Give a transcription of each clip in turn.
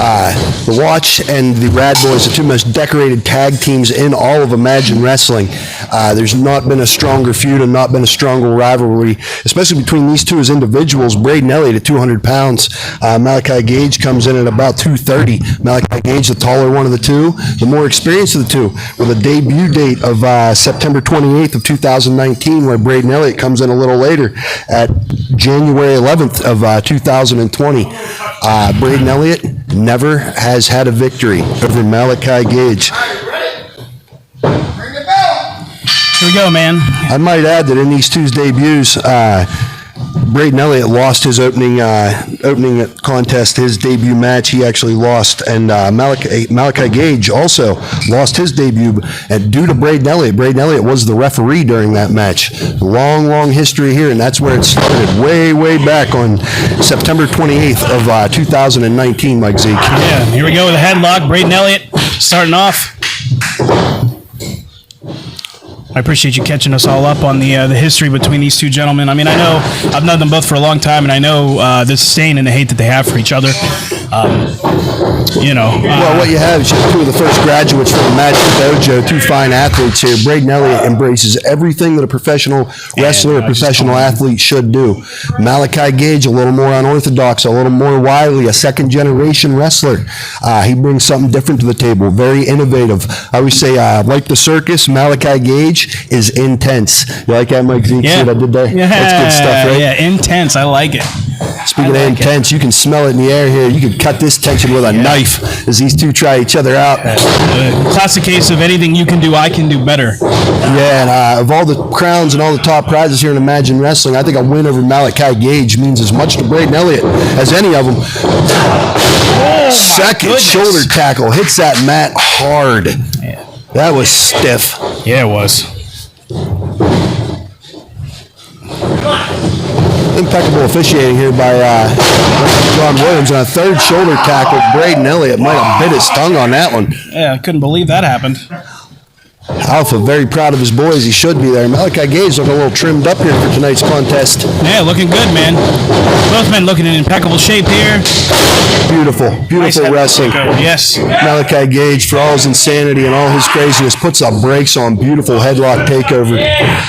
The Watch and the Rad Boys, the two most decorated tag teams in all of Imagine Wrestling. There's not been a stronger feud and not been a stronger rivalry, especially between these two as individuals. Braden Elliott at 200 pounds. Malaki Gage comes in at about 230. Malaki Gage, the taller one of the two, the more experienced of the two, with a debut date of September 28th of 2019, where Braden Elliott comes in a little later at January 11th of 2020. Braden Elliott never has had a victory over Malaki Gage. Here we go, man. I might add that in these two's debuts, Braden Elliott lost his opening contest, his debut match. He actually lost, and Malaki Gage also lost his debut due to Braden Elliott. Braden Elliott was the referee during that match. Long history here, and that's where it started, way back on September 28th of 2019, Mike Zeke. Yeah, here we go with a headlock. Braden Elliott starting off. I appreciate you catching us all up on the history between these two gentlemen. I mean, I know I've known them both for a long time, and I know the disdain and the hate that they have for each other. Well, what you have is two of the first graduates from the Magic Dojo, two fine athletes here. Braden Elliott embraces everything that a professional wrestler or professional athlete should do. Malaki Gage, a little more unorthodox, a little more wily, a second-generation wrestler. He brings something different to the table, very innovative. I always say, like the circus, Malaki Gage is intense. You like that, Mike Zeke? Yeah. See what I did there? Yeah. That's good stuff, right? Yeah, intense. I like it. Speaking of intense, you can smell it in the air here. You can cut this tension with a knife as these two try each other out. Classic case of anything you can do, I can do better. Yeah, and of all the crowns and all the top prizes here in Imagine Wrestling, I think a win over Malaki Gage means as much to Braden Elliott as any of them. Second shoulder tackle hits that mat hard. Yeah. That was stiff. Yeah, it was. Impeccable officiating here by John Williams on a third shoulder tackle. Braden Elliott might have bit his tongue on that one. Yeah, I couldn't believe that happened. Alpha very proud of his boys. He should be there. Malaki Gage looking a little trimmed up here for tonight's contest. Yeah, looking good, man. Both men looking in impeccable shape here. Beautiful nice wrestling. Yes. Malaki Gage, for all his insanity and all his craziness, puts up brakes on beautiful headlock takeover.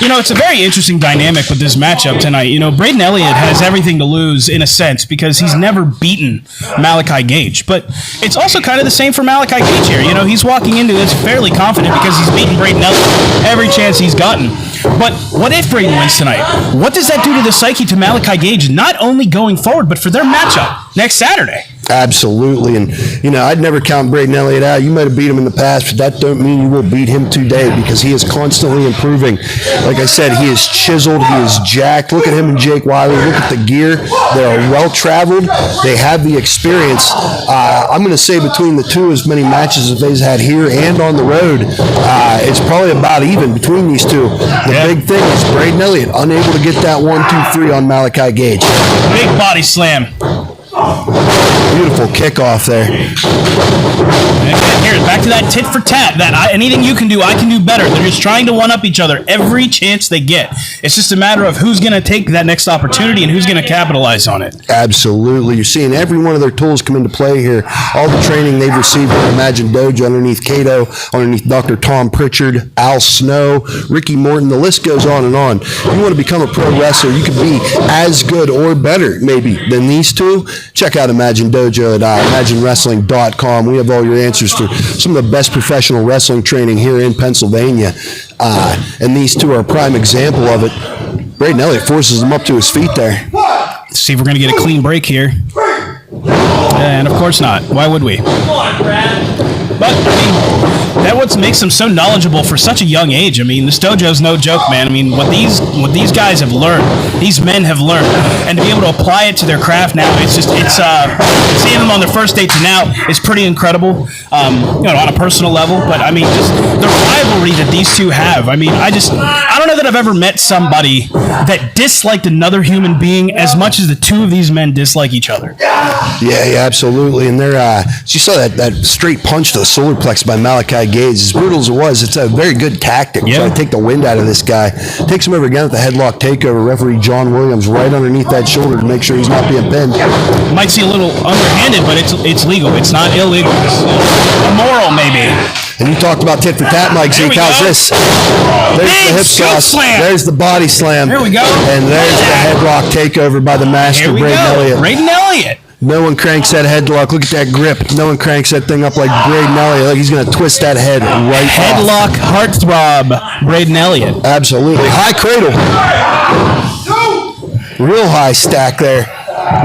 You know, it's a very interesting dynamic with this matchup tonight. You know, Braden Elliott has everything to lose in a sense because he's never beaten Malaki Gage. But it's also kind of the same for Malaki Gage here. You know, he's walking into this fairly confident because he's beaten Braden Elliott every chance he's gotten. But what if Braden wins tonight? What does that do to the psyche to Malaki Gage, not only going forward, but for their matchup next Saturday? Absolutely, and you know, I'd never count Braden Elliott out. You might have beat him in the past, but that don't mean you will beat him today because he is constantly improving. Like I said, he is chiseled, he is jacked. Look at him and Jake Wiley. Look at the gear. They are well-traveled. They have the experience. I'm going to say between the two, as many matches as they've had here and on the road, it's probably about even between these two. The big thing is Braden Elliott unable to get that 1-2-3 on Malaki Gage. Big body slam. Beautiful kickoff there. Here, back to that tit for tat. Anything you can do, I can do better. They're just trying to one-up each other every chance they get. It's just a matter of who's going to take that next opportunity and who's going to capitalize on it. Absolutely. You're seeing every one of their tools come into play here. All the training they've received from Imagine Dojo underneath Cato, underneath Dr. Tom Pritchard, Al Snow, Ricky Morton. The list goes on and on. If you want to become a pro wrestler, you can be as good or better, maybe, than these two. Check out Imagine Dojo at ImagineWrestling.com. We have all your answers for some of the best professional wrestling training here in Pennsylvania. And these two are a prime example of it. Braden Elliott forces him up to his feet there. Let's see if we're going to get a clean break here. And of course not. Why would we? Come on, Brad. But, I mean, that what makes them so knowledgeable for such a young age. I mean, this dojo's no joke, man. I mean, what these guys have learned, these men have learned, and to be able to apply it to their craft now, seeing them on their first date to now is pretty incredible, on a personal level. But, I mean, just the rivalry that these two have. I mean, I don't know that I've ever met somebody that disliked another human being as much as the two of these men dislike each other. Yeah, absolutely. And they're, you saw that straight punch to the solar plex by Malaki Gage. As brutal as it was, it's a very good tactic. Yeah. Try to take the wind out of this guy. Takes him over again with the headlock takeover. Referee John Williams right underneath that shoulder to make sure he's not being pinned. Might see a little underhanded, but it's legal. It's not illegal. It's immoral, maybe. And you talked about tit for tat, Mike Zeke. How's this? There's Big the hip scoop toss. slam. There's the body slam. Here we go. And there's the headlock takeover by the master, Here we Braden go. Elliott. Braden Elliott. No one cranks that headlock. Look at that grip. No one cranks that thing up like Braden Elliott. Like he's going to twist that head right off. Headlock heartthrob. Braden Elliott. Absolutely. High cradle. Real high stack there.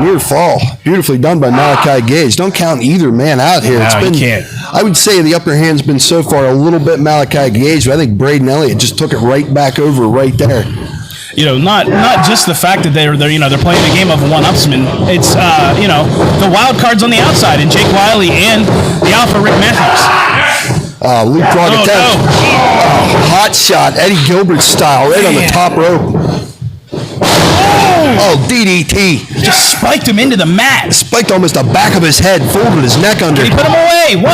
Near fall. Beautifully done by Malaki Gage. Don't count either man out here. It's No, been, you can't. I would say the upper hand's been so far a little bit Malaki Gage, but I think Braden Elliott just took it right back over right there. You know, not just the fact that they're playing a game of one-upsman. It's the wild cards on the outside, and Jake Wiley and the Alpha Rick Matthews. Leapfrog attempt. No. Hot shot, Eddie Gilbert style, right on the top rope. Oh, DDT. Just spiked him into the mat. Spiked almost the back of his head, folded his neck under. He put him away. 1, 2.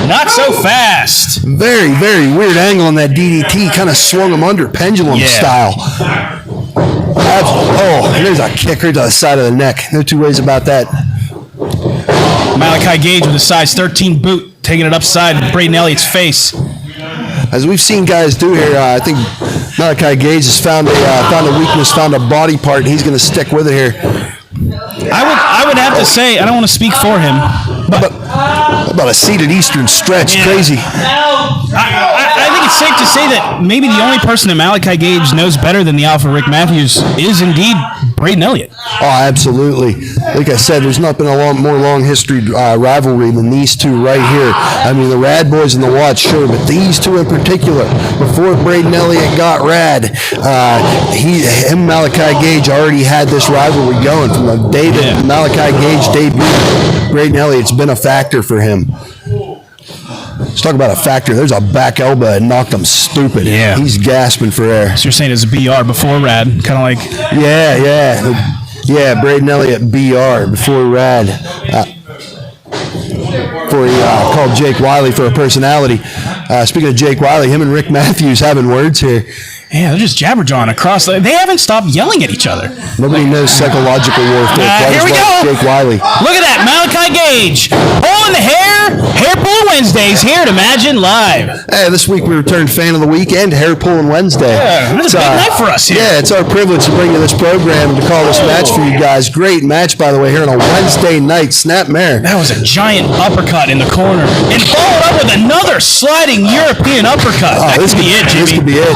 Not so fast. Very, very weird angle on that DDT. Kind of swung him under, pendulum style. And there's a kick right to the side of the neck. No two ways about that. Malaki Gage with a size 13 boot, taking it upside with Braden Elliott's face. As we've seen guys do here, I think Malaki Gage has found a weakness, found a body part, and he's going to stick with it here. I would have to say, I don't want to speak for him, but How about a seated Eastern stretch? Yeah. Crazy. I think it's safe to say that maybe the only person that Malaki Gage knows better than the Alpha Rick Matthews is indeed Braden Elliott. Oh, absolutely. Like I said, there's not been a more long history rivalry than these two right here. I mean, the Rad Boys and the Watts, sure, but these two in particular, before Braden Elliott got Rad, him and Malaki Gage already had this rivalry going from the day that Malaki Gage debuted. Braden Elliott's been a factor for him. Let's talk about a factor. There's a back elbow that knocked him stupid. Yeah. He's gasping for air. So you're saying it's a BR before Rad, kind of like... Yeah, Braden Elliott BR before Rad. Before he called Jake Wiley for a personality. Speaking of Jake Wiley, him and Rick Matthews having words here. Yeah, they're just jabberjawing across. They haven't stopped yelling at each other. Nobody knows psychological warfare quite here as we well as go. Jake Wiley. Look at that, Malaki Gage. Pulling the hair. Hair Pull Wednesdays here at Imagine Live. Hey, this week we returned Fan of the Week and Hair Pulling Wednesday. Yeah, it's a big night for us here. Yeah, it's our privilege to bring you this program and to call this match for you guys. Great match, by the way, here on a Wednesday night. Snap mare. That was a giant uppercut in the corner. And followed up with another sliding European uppercut. That This could be it, This could Jimmy. be it.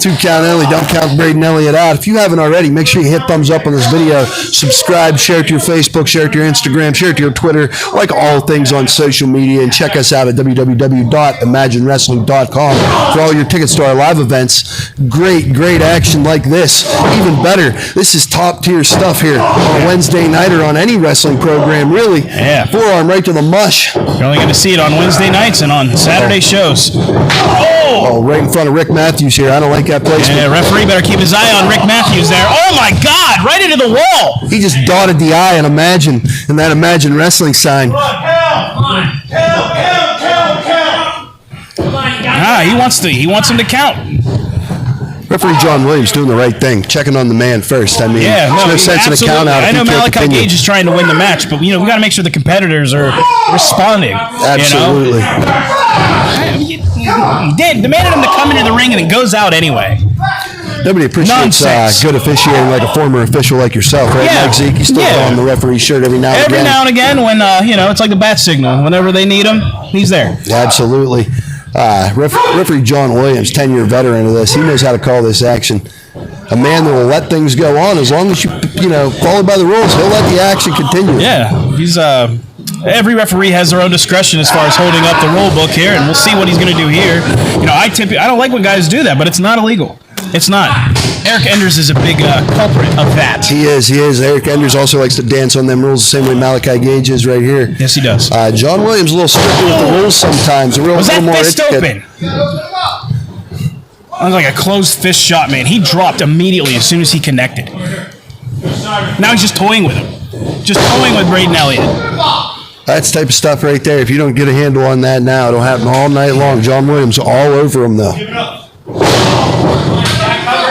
Two count only. Don't count Braden Elliott out. If you haven't already, make sure you hit thumbs up on this video. Subscribe, share it to your Facebook, share it to your Instagram, share it to your Twitter, like all things on social media, and check us out at www.imaginewrestling.com for all your tickets to our live events. Great action like this. Even better, this is top tier stuff here on a Wednesday night or on any wrestling program, really. Yeah. Forearm right to the mush. You're only going to see it on Wednesday nights and on Saturday shows. Oh, right in front of Rick Matthews here. I don't like that placement. Yeah, referee better keep his eye on Rick Matthews there. Oh my God, right into the wall. He just dotted the eye and that Imagine Wrestling sign. He wants him to count. Referee John Williams doing the right thing, checking on the man first. I mean, there's no sense in a count out. I know Malaki continue. Gage is trying to win the match, but we got to make sure the competitors are responding. Absolutely. He demanded him to come into the ring and it goes out anyway. Nobody appreciates good officiating like a former official like yourself, right, Yeah. Mike Zeke? You still Yeah. on the referee shirt every now and Every again. now and again when, it's like the bat signal. Whenever they need him, he's there. Absolutely. Referee John Williams, 10-year veteran of this, he knows how to call this action. A man that will let things go on as long as you follow by the rules. He'll let the action continue. Yeah, he's every referee has their own discretion as far as holding up the rule book here, and we'll see what he's going to do here. I don't like when guys do that, but it's not illegal. It's not. Eric Enders is a big culprit of that. He is. Eric Enders also likes to dance on them rules the same way Malaki Gage is right here. Yes, he does. John Williams a little stricter with the rules sometimes. Was that little more fist etiquette. open? That was like a closed fist shot, man. He dropped immediately as soon as he connected. Now he's just toying with him. Just toying with Braden Elliott. That's the type of stuff right there. If you don't get a handle on that now, it'll happen all night long. John Williams all over him, though.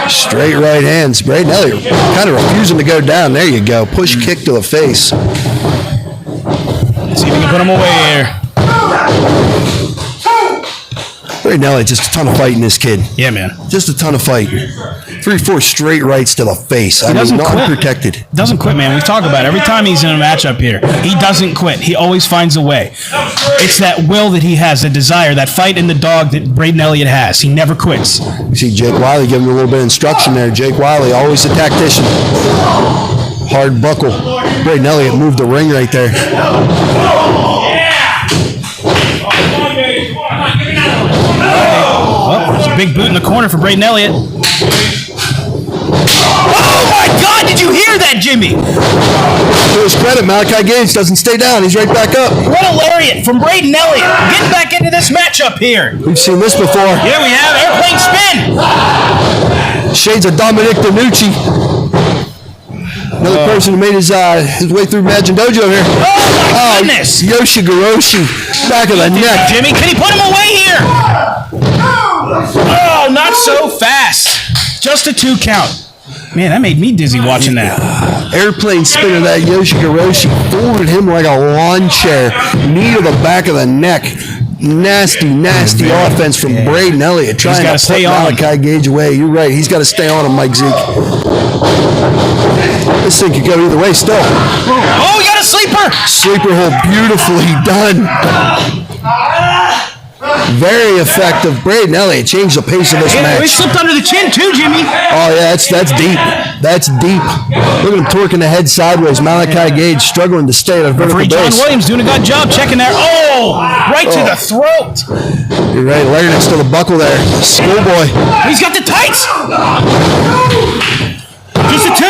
Straight right hands. Braden Elliott kind of refusing to go down. There you go. Push kick to the face. Let's see if we can put him away here. Braden Elliott, just a ton of fight in this kid. Yeah, man. Just a ton of fight. 3-4 straight rights to the face. He doesn't not quit. Unprotected. Doesn't quit, man. We talk about it every time he's in a matchup here. He doesn't quit. He always finds a way. It's that will that he has, that desire, that fight in the dog that Braden Elliott has. He never quits. You see Jake Wiley giving him a little bit of instruction there. Jake Wiley, always a tactician. Hard buckle. Braden Elliott moved the ring right there. Oh, there's a big boot in the corner for Braden Elliott. Oh my God! Did you hear that, Jimmy? To his credit, Malaki Gage doesn't stay down. He's right back up. What a lariat from Braden Elliott. Getting back into this matchup here. We've seen this before. Here we have airplane spin. Shades of Dominic DiNucci. Another person who made his way through Imagine Dojo here. Oh my goodness! Yoshigoroshi, back of the neck. Jimmy, can he put him away here? Oh, not so fast. Just a 2 count. Man, that made me dizzy watching that. Airplane spinner, that Yoshigoroshi forwarded him like a lawn chair. Knee to the back of the neck. Nasty offense from Braden Elliott. Trying to put Malaki Gage away. You're right. He's got to stay on him, Mike Zeke. This thing could go either way still. Oh, we got a sleeper. Sleeper hold, beautifully done. Very effective. Braden Elliott changed the pace of this match. He slipped under the chin too, Jimmy. Oh yeah, that's deep. That's deep. Look at him torquing the head sideways. Malaki Gage struggling to stay at a vertical John base. Williams doing a good job checking there. Oh, right to the throat. You're right. Larynx to the buckle there. Schoolboy. He's got the tights. Just a 2.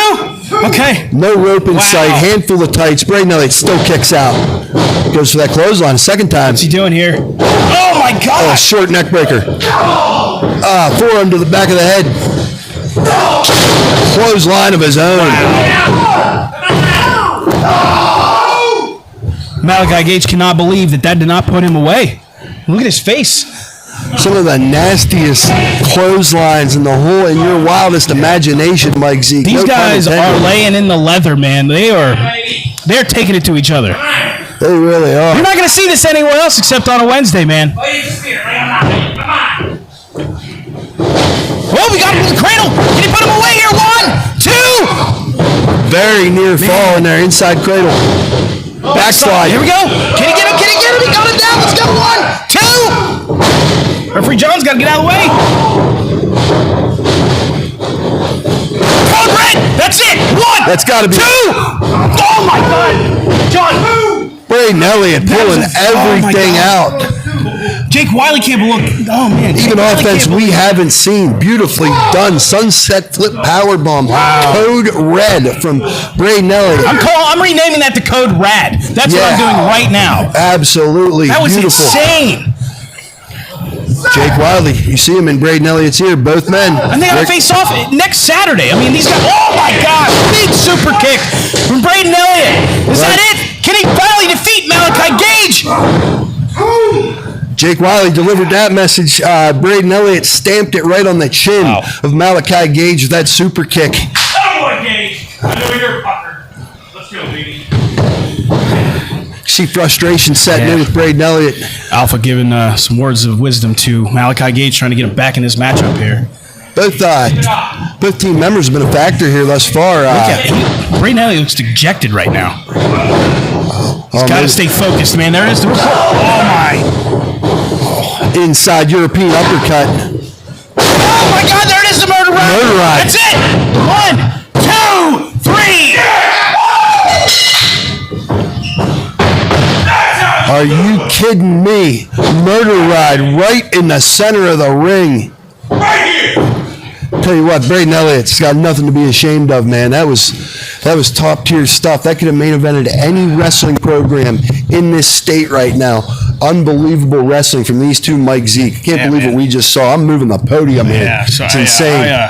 Okay. No rope in sight. Handful of tights. Braden Elliott still kicks out. Goes for that clothesline. Second time. What's he doing here? Oh my God! Oh, short neck breaker. Forearm to the back of the head. Clothesline of his own. Malaki Gage cannot believe that did not put him away. Look at his face. Some of the nastiest clotheslines in your wildest imagination, Mike Zeke. These guys are laying in the leather, man. They're taking it to each other. They really are. You're not going to see this anywhere else except on a Wednesday, man. Oh, we got him in the cradle. Can he put him away here? 1, 2. Very near fall in there, inside cradle. Backslide. Here we go. Can he get him? Can he get him? He got it down. Let's go. 1, 2. Referee John's got to get out of the way. Come on, Brett. That's it. 1. That's got to be 2. Oh my God. John. Braden Elliott pulling everything out. Jake Wiley can't look. Oh man. Even offense we haven't seen. Beautifully done. Sunset flip powerbomb. Wow. Code red from Braden Elliott. I'm renaming that the code RAD. That's what I'm doing right now. Absolutely. That was beautiful. insane. Jake Wiley, you see him in Braden Elliott's ear, both men. And they got to face off next Saturday. I mean, these guys. Oh my God! Big super kick from Braden Elliott. Is that it? Can he finally defeat Malaki Gage? Jake Wiley delivered that message. Braden Elliott stamped it right on the chin of Malaki Gage with that super kick. Oh boy, Gage! I know you're a pucker. Let's go, baby. See frustration setting in with Braden Elliott. Alpha giving some words of wisdom to Malaki Gage, trying to get him back in this matchup here. Both team members have been a factor here thus far. Braden Elliott looks dejected right now. He's got to stay focused, man. There it is. Oh my! Inside European uppercut. Oh my God! There it is, the murder ride. Murder ride. That's it. 1, 2, 3. Are you kidding me? Murder ride right in the center of the ring. Right here! Tell you what, Braden Elliott's got nothing to be ashamed of, man. That was top tier stuff. That could have main evented any wrestling program in this state right now. Unbelievable wrestling from these two Mike Zeke. Can't believe what we just saw. I'm moving the podium here. It's insane.